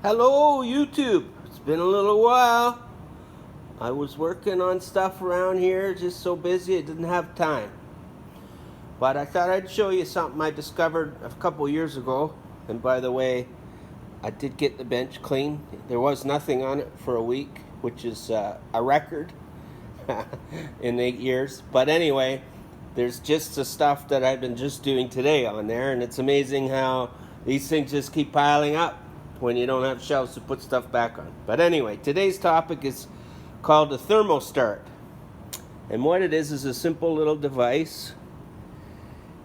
Hello YouTube, it's been a little while. I was working on stuff around here, just so busy I didn't have time. But I thought I'd show you something I discovered a couple years ago. And by the way, I did get the bench clean. There was nothing on it for a week, which is a record in 8 years. But anyway, there's just the stuff that I've been just doing today on there, and it's amazing how these things just keep piling up when you don't have shelves to put stuff back on. But anyway, today's topic is called the Thermo Start. And what it is a simple little device.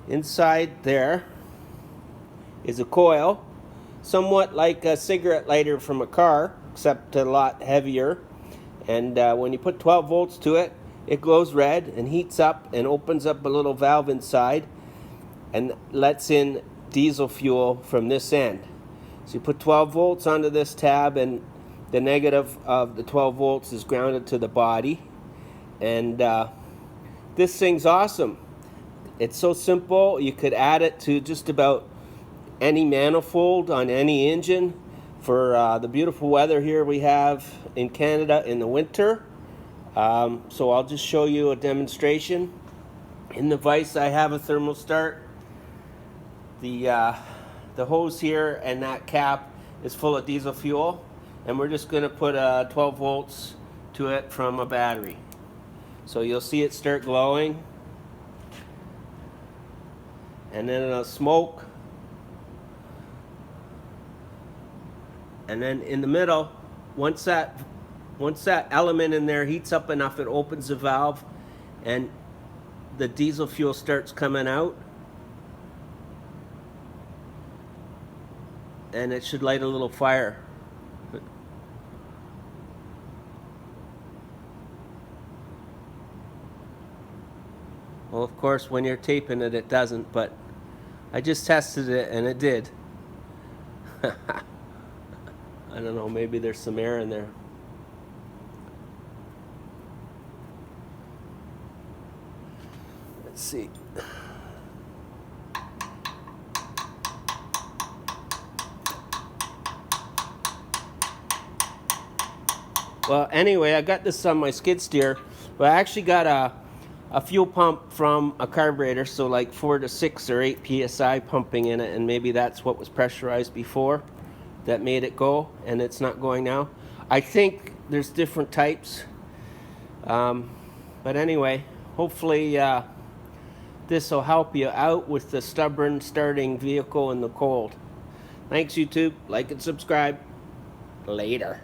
Inside there is a coil, somewhat like a cigarette lighter from a car, except a lot heavier. And when you put 12 volts to it, it glows red and heats up and opens up a little valve inside and lets in diesel fuel from this end. So you put 12 volts onto this tab, and the negative of the 12 volts is grounded to the body. And this thing's awesome. It's so simple, you could add it to just about any manifold on any engine for the beautiful weather here we have in Canada in the winter. So I'll just show you a demonstration. In the vise I have a Thermo Start. The hose here and that cap is full of diesel fuel, and we're just going to put 12 volts to it from a battery. So you'll see it start glowing, and then it'll smoke, and then in the middle, once that element in there heats up enough, it opens the valve and the diesel fuel starts coming out, and it should light a little fire. Well, of course, when you're taping it, it doesn't, but I just tested it and it did. I don't know, maybe there's some air in there. Let's see. Well, anyway, I got this on my skid steer, but I actually got a fuel pump from a carburetor, so like 4 to 6 or 8 psi pumping in it, and maybe that's what was pressurized before that made it go, and it's not going now. I think there's different types, but anyway, hopefully this will help you out with the stubborn starting vehicle in the cold. Thanks YouTube, like and subscribe. Later.